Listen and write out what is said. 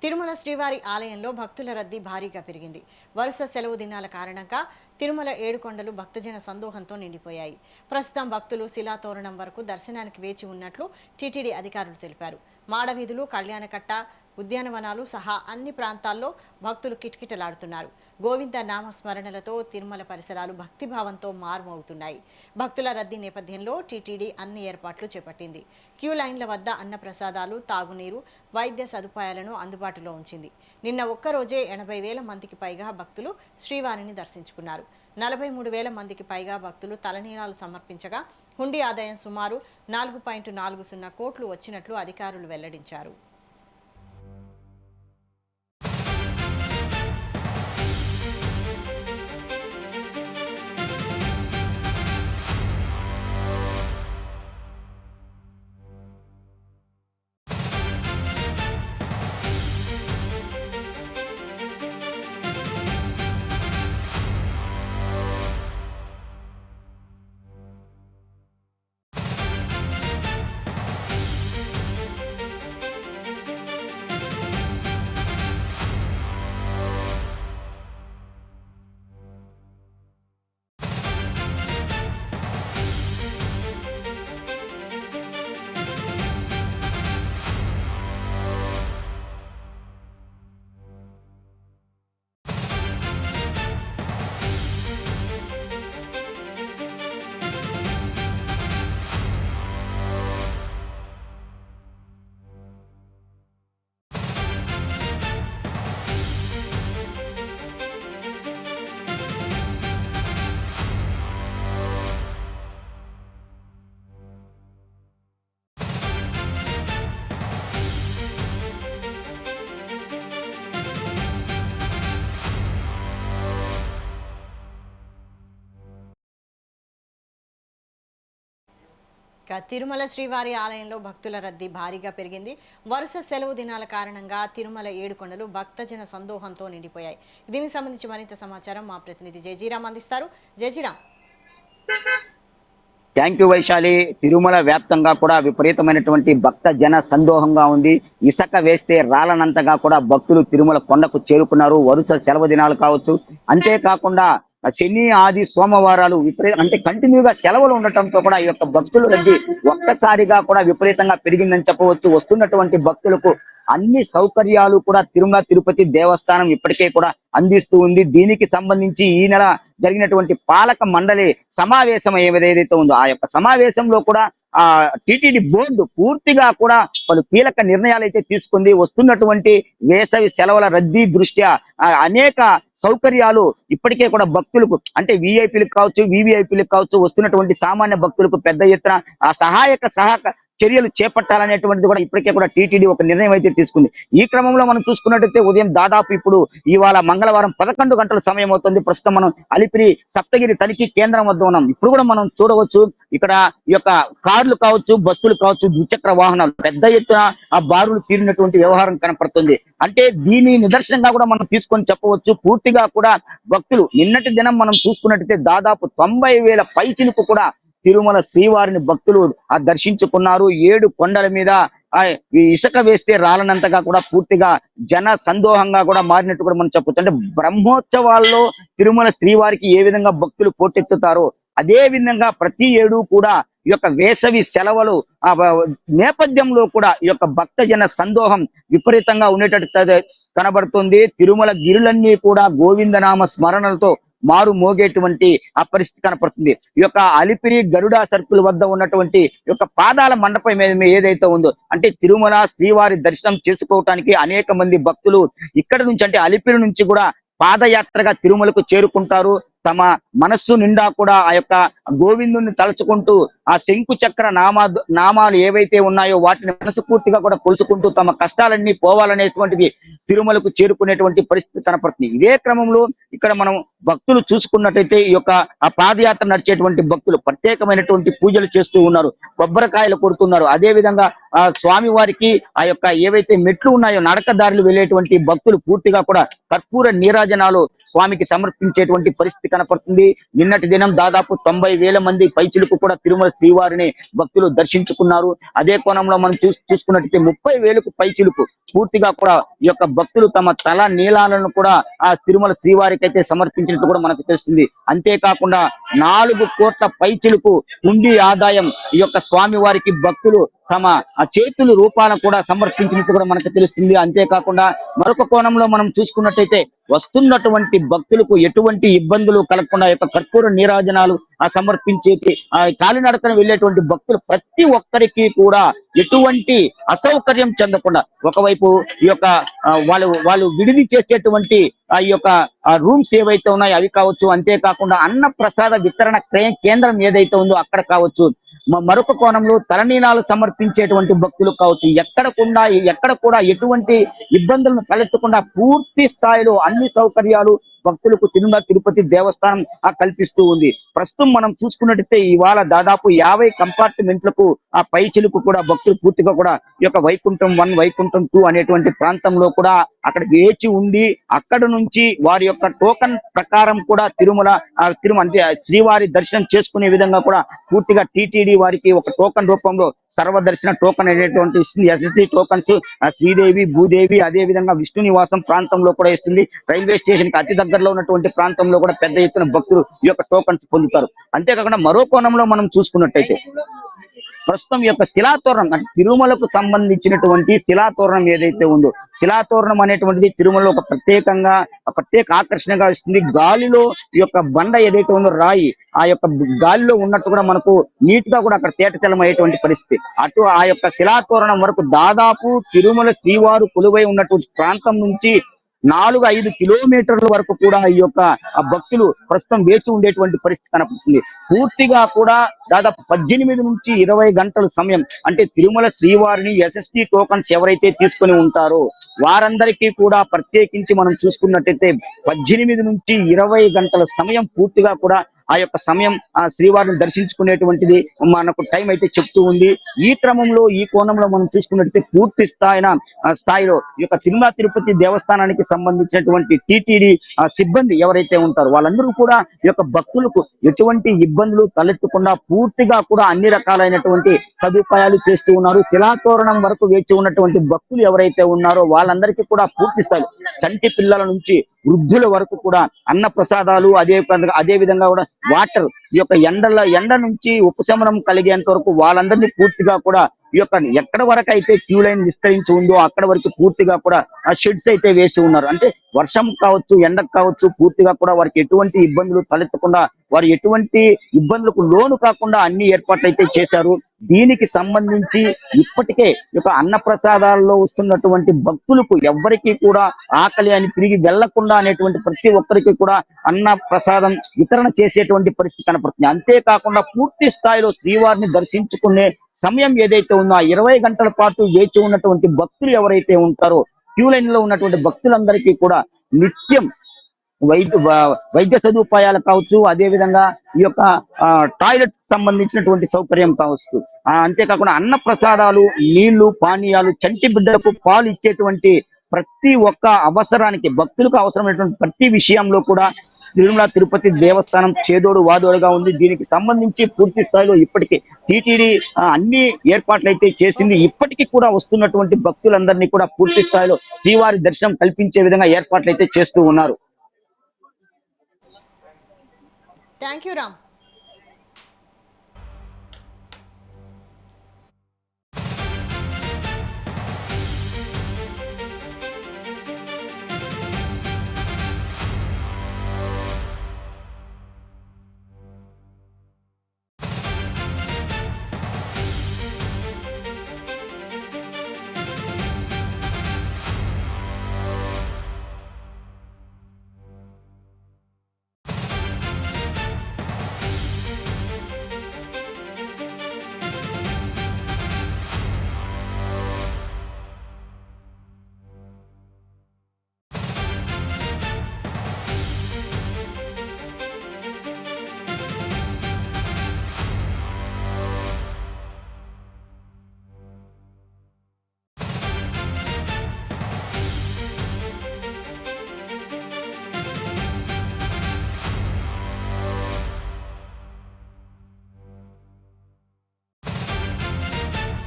తిరుమల శ్రీవారి ఆలయంలో భక్తుల రద్దీ భారీగా పెరిగింది. వరుస సెలవు దినాల కారణంగా తిరుమల ఏడుకొండలు భక్తజన సందోహంతో నిండిపోయాయి. ప్రస్తుతం భక్తులు శిలాతోరణం వరకు దర్శనానికి వేచి ఉన్నట్లు టీటీడీ అధికారులు తెలిపారు. మాడవీధులు, కళ్యాణకట్ట, ఉద్యానవనాలు సహా అన్ని ప్రాంతాల్లో భక్తులు కిటకిటలాడుతున్నారు. గోవింద నామస్మరణలతో తిరుమల పరిసరాలు భక్తిభావంతో మారుమవుతున్నాయి. భక్తుల రద్దీ నేపథ్యంలో టీటీడీ అన్ని ఏర్పాట్లు చేపట్టింది. క్యూ లైన్ల వద్ద అన్నప్రసాదాలు, తాగునీరు, వైద్య సదుపాయాలను అందుబాటులో ఉంచింది. నిన్న ఒక్కరోజే 80,000 మందికి పైగా భక్తులు శ్రీవారిని దర్శించుకున్నారు. 43,000 మందికి పైగా భక్తులు తలనీలాలు సమర్పించగా హుండీ ఆదాయం సుమారు 4.40 కోట్లు వచ్చినట్లు అధికారులు వెల్లడించారు. తిరుమల శ్రీవారి ఆలయంలో భక్తుల రద్దీ భారీగా పెరిగింది. వరుస సెలవు దినాల కారణంగా తిరుమల ఏడుకొండలు భక్తజన సందోహంతో నిండిపోయాయి. దీనికి సంబంధించి మరింత సమాచారం మా ప్రతినిధి జయజీరామ్ అందిస్తారు. జయజీరామ్. Thank you Vaishali. తిరుమల వ్యాప్తంగా కూడా విపరీతమైనటువంటి భక్త జన సందోహంగా ఉంది. ఇసుక వేస్తే రాలనంతగా కూడా భక్తులు తిరుమల కొండకు చేరుకున్నారు. వరుస సెలవు దినాలు కావచ్చు, అంతేకాకుండా శని, ఆది, సోమవారాలు అంటే కంటిన్యూగా సెలవులు ఉండటంతో కూడా ఈ యొక్క భక్తుల రద్దీ ఒక్కసారిగా కూడా విపరీతంగా పెరిగిందని చెప్పవచ్చు. వస్తున్నటువంటి భక్తులకు అన్ని సౌకర్యాలు కూడా తిరుమల తిరుపతి దేవస్థానం ఇప్పటికే కూడా అందిస్తూ ఉంది. దీనికి సంబంధించి ఈ నెల జరిగినటువంటి పాలక మండలి సమావేశం ఏదైతే ఉందో ఆ యొక్క సమావేశంలో కూడా టిటిడి బోర్డు పూర్తిగా కూడా పలు కీలక నిర్ణయాలు అయితే తీసుకుంది. వస్తున్నటువంటి వేసవి సెలవుల రద్దీ దృష్ట్యా అనేక సౌకర్యాలు ఇప్పటికే కూడా భక్తులకు అంటే విఐపీలకు కావచ్చు, వివిఐపీలకు కావచ్చు, వస్తున్నటువంటి సామాన్య భక్తులకు పెద్ద ఎత్తున సహాయక చర్యలు చేపట్టాలనేటువంటిది కూడా ఇప్పటికే కూడా టీటీడీ ఒక నిర్ణయం అయితే తీసుకుంది. ఈ క్రమంలో మనం చూసుకున్నట్టయితే ఉదయం దాదాపు ఇప్పుడు ఇవాళ మంగళవారం 11 గంటల సమయం అవుతుంది. ప్రస్తుతం మనం అలిపిరి సప్తగిరి తనిఖీ కేంద్రం వద్ద ఉన్నాం. ఇప్పుడు కూడా మనం చూడవచ్చు ఇక్కడ ఈ యొక్క కార్లు కావచ్చు, బస్సులు కావచ్చు, ద్విచక్ర వాహనాలు పెద్ద ఎత్తున ఆ బారులు తీరినటువంటి వ్యవహారం కనపడుతుంది. అంటే దీని నిదర్శనంగా కూడా మనం తీసుకొని చెప్పవచ్చు. పూర్తిగా కూడా భక్తులు నిన్నటి దినం మనం చూసుకున్నట్టయితే దాదాపు 90,000 పైచిలకు కూడా తిరుమల శ్రీవారిని భక్తులు దర్శించుకున్నారు. 7 కొండల మీద ఇసుక వేస్తే రాలనంతగా కూడా పూర్తిగా జన సందోహంగా కూడా మారినట్టు కూడా మనం చెప్పొచ్చు. అంటే బ్రహ్మోత్సవాల్లో తిరుమల శ్రీవారికి ఏ విధంగా భక్తులు పోటెత్తుతారో అదే విధంగా ప్రతి ఏడు కూడా ఈ యొక్క వేసవి సెలవులు నేపథ్యంలో కూడా ఈ యొక్క భక్తజన సందోహం విపరీతంగా ఉండేటట్టు కనబడుతుంది. తిరుమల గిరులన్నీ కూడా గోవిందనామ స్మరణలతో మారు మోగేటువంటి ఆ పరిస్థితి కనపడుతుంది. ఈ యొక్క అలిపిరి గరుడ సర్కిల్ వద్ద ఉన్నటువంటి ఈ యొక్క పాదాల మండపం ఏదైతే ఉందో అంటే తిరుమల శ్రీవారి దర్శనం చేసుకోవటానికి అనేక మంది భక్తులు ఇక్కడ నుంచి అంటే అలిపిరి నుంచి కూడా పాదయాత్రగా తిరుమలకు చేరుకుంటారు. తమ మనస్సు నిండా కూడా ఆ యొక్క గోవిందుని తలుచుకుంటూ ఆ శంకు చక్ర నామాలు ఏవైతే ఉన్నాయో వాటిని మనస్ఫూర్తిగా కూడా కొలుసుకుంటూ తమ కష్టాలన్నీ పోవాలనేటువంటిది తిరుమలకు చేరుకునేటువంటి పరిస్థితి కనపడుతుంది. ఇదే క్రమంలో ఇక్కడ మనం భక్తులు చూసుకున్నట్టయితే ఈ యొక్క ఆ పాదయాత్ర నడిచేటువంటి భక్తులు ప్రత్యేకమైనటువంటి పూజలు చేస్తూ ఉన్నారు, కొబ్బరికాయలు కొడుతున్నారు. అదే విధంగా ఆ స్వామి వారికి ఆ యొక్క ఏవైతే మెట్లు ఉన్నాయో నడకదారులు వెళ్ళేటువంటి భక్తులు పూర్తిగా కూడా కర్పూర నీరాజనాలు స్వామికి సమర్పించేటువంటి పరిస్థితి కనపడుతుంది. నిన్నటి దినం దాదాపు 90,000 మంది పైచిలకు కూడా తిరుమల శ్రీవారిని భక్తులు దర్శించుకున్నారు. అదే కోణంలో మనం చూసుకున్నట్టయితే 30,000కు పైచిలకు పూర్తిగా కూడా ఈ యొక్క భక్తులు తమ తల నీలాలను కూడా ఆ తిరుమల శ్రీవారికి అయితే సమర్పించినట్టు కూడా మనకు తెలుస్తుంది. అంతేకాకుండా 4 కోట్ల పైచిలకు హుండీ ఆదాయం ఈ యొక్క స్వామి వారికి భక్తులు తమ ఆ చేతులు రూపాలను కూడా సమర్పించినట్టు కూడా మనకు తెలుస్తుంది. అంతేకాకుండా మరొక కోణంలో మనం చూసుకున్నట్టయితే వస్తున్నటువంటి భక్తులకు ఎటువంటి ఇబ్బందులు కలగకుండా యొక్క కర్పూర నీరాజనాలు సమర్పించేటి ఆ కాలినడకన వెళ్ళేటువంటి భక్తులు ప్రతి ఒక్కరికి కూడా ఎటువంటి అసౌకర్యం చెందకుండా ఒకవైపు ఈ యొక్క వాళ్ళు విడిది చేసేటువంటి ఈ యొక్క రూమ్స్ ఏవైతే ఉన్నాయో అవి కావచ్చు, అంతేకాకుండా అన్న ప్రసాద వితరణ కేంద్రం ఏదైతే ఉందో అక్కడ కావచ్చు, మరొక కోణంలో తలనీలాలు సమర్పించేటువంటి భక్తులు కావచ్చు, ఎక్కడ కూడా ఎటువంటి ఇబ్బందులను తలెత్తకుండా పూర్తి స్థాయిలో అన్ని సౌకర్యాలు భక్తులకు తిరుమల తిరుపతి దేవస్థానం కల్పిస్తూ ఉంది. ప్రస్తుతం మనం చూసుకున్నట్టయితే ఇవాళ దాదాపు 50 కంపార్ట్మెంట్లకు ఆ పైచిలకు కూడా భక్తులు పూర్తిగా కూడా ఈ యొక్క వైకుంఠం 1 వైకుంఠం 2 అనేటువంటి ప్రాంతంలో కూడా అక్కడ వేచి ఉండి అక్కడ నుంచి వారి యొక్క టోకన్ ప్రకారం కూడా తిరుమల అంటే శ్రీవారి దర్శనం చేసుకునే విధంగా కూడా పూర్తిగా టీటీడీ వారికి ఒక టోకన్ రూపంలో సర్వదర్శన టోకన్ అనేటువంటి ఇస్తుంది. ఎస్ఎస్డి టోకన్స్ శ్రీదేవి భూదేవి అదే విధంగా విష్ణు నివాసం ప్రాంతంలో కూడా ఇస్తుంది. రైల్వే స్టేషన్ కి అతి దగ్గరలో ఉన్నటువంటి ప్రాంతంలో కూడా పెద్ద ఎత్తున భక్తులు ఈ యొక్క టోకన్స్ పొందుతారు. అంతేకాకుండా మరో కోణంలో మనం చూసుకున్నట్టయితే ప్రస్తుతం ఈ యొక్క శిలాతోరణం అంటే తిరుమలకు సంబంధించినటువంటి శిలాతోరణం ఏదైతే ఉందో శిలాతోరణం అనేటువంటిది తిరుమలలో ఒక ప్రత్యేక ఆకర్షణగా ఇస్తుంది. గాలిలో ఈ యొక్క బండ ఏదైతే ఉందో రాయి ఆ యొక్క గాలిలో ఉన్నట్టు కూడా మనకు నీట్ గా కూడా అక్కడ తేటతెల్లం అయ్యేటువంటి పరిస్థితి. అటు ఆ యొక్క శిలాతోరణం వరకు దాదాపు తిరుమల శ్రీవారు కొలువై ఉన్నటువంటి ప్రాంతం నుంచి 4-5 కిలోమీటర్ల వరకు కూడా ఈ యొక్క భక్తులు ప్రస్తుతం వేచి ఉండేటువంటి పరిస్థితి కనపడుతుంది. పూర్తిగా కూడా దాదాపు 18 నుంచి 20 గంటల సమయం అంటే తిరుమల శ్రీవారిని ఎస్ఎస్టీ టోకన్స్ ఎవరైతే తీసుకుని ఉంటారో వారందరికీ కూడా ప్రత్యేకించి మనం చూసుకున్నట్టయితే 18 నుంచి 20 గంటల సమయం పూర్తిగా కూడా ఆ యొక్క సమయం ఆ శ్రీవారిని దర్శించుకునేటువంటిది మనకు టైం అయితే చెప్తూ ఉంది. ఈ క్రమంలో ఈ కోణంలో మనం చూసుకున్నట్లయితే పూర్తి స్థాయిలో ఈ యొక్క తిరుమల తిరుపతి దేవస్థానానికి సంబంధించినటువంటి టీటీడీ సిబ్బంది ఎవరైతే ఉంటారో వాళ్ళందరూ కూడా ఈ యొక్క భక్తులకు ఎటువంటి ఇబ్బందులు తలెత్తకుండా పూర్తిగా కూడా అన్ని రకాలైనటువంటి సదుపాయాలు చేస్తూ ఉన్నారు. శిలాతోరణం వరకు వేచి ఉన్నటువంటి భక్తులు ఎవరైతే ఉన్నారో వాళ్ళందరికీ కూడా పూర్తి స్థాయిలో చంటి పిల్లల నుంచి వృద్ధుల వరకు కూడా అన్న ప్రసాదాలు అదే విధంగా కూడా వాటర్ ఈ యొక్క ఎండ నుంచి ఉపశమనం కలిగేంత వరకు వాళ్ళందరినీ పూర్తిగా కూడా ఈ యొక్క ఎక్కడ వరకు అయితే క్యూ లైన్ విస్తరించి ఉందో అక్కడ వరకు పూర్తిగా కూడా ఆ షెడ్స్ అయితే వేసి ఉన్నారు. అంటే వర్షం కావచ్చు ఎండకు కావచ్చు పూర్తిగా కూడా వారికి ఎటువంటి ఇబ్బందులు తలెత్తకుండా వారు ఎటువంటి ఇబ్బందులకు లోను కాకుండా అన్ని ఏర్పాట్లు అయితే చేశారు. దీనికి సంబంధించి ఇప్పటికే ఒక అన్న ప్రసాదాల్లో వస్తున్నటువంటి భక్తులకు ఎవ్వరికీ కూడా ఆకలి అని తిరిగి వెళ్లకుండా అనేటువంటి ప్రతి ఒక్కరికి కూడా అన్న ప్రసాదం వితరణ చేసేటువంటి పరిస్థితి కనపడుతుంది. అంతేకాకుండా పూర్తి స్థాయిలో శ్రీవారిని దర్శించుకునే సమయం ఏదైతే ఉందో ఆ 20 గంటల పాటు వేచి ఉన్నటువంటి భక్తులు ఎవరైతే ఉంటారో క్యూ లైన్ లో ఉన్నటువంటి భక్తులందరికీ కూడా నిత్యం వైద్య సదుపాయాలు కావచ్చు, అదే విధంగా ఈ యొక్క టాయిలెట్స్ కి సంబంధించినటువంటి సౌకర్యం కావచ్చు, అంతేకాకుండా అన్న ప్రసాదాలు నీళ్లు పానీయాలు చంటి బిడ్డలకు పాలు ఇచ్చేటువంటి ప్రతి ఒక్క అవసరానికి భక్తులకు అవసరమైనటువంటి ప్రతి విషయంలో కూడా తిరుమల తిరుపతి దేవస్థానం చేదోడు వాదోడుగా ఉంది. దీనికి సంబంధించి పూర్తి స్థాయిలో ఇప్పటికే టీటీడీ అన్ని ఏర్పాట్లు అయితే చేసింది. ఇప్పటికీ కూడా వస్తున్నటువంటి భక్తులందరినీ కూడా పూర్తి స్థాయిలో శ్రీవారి దర్శనం కల్పించే విధంగా ఏర్పాట్లు అయితే చేస్తూ ఉన్నారు. Thank you Ram.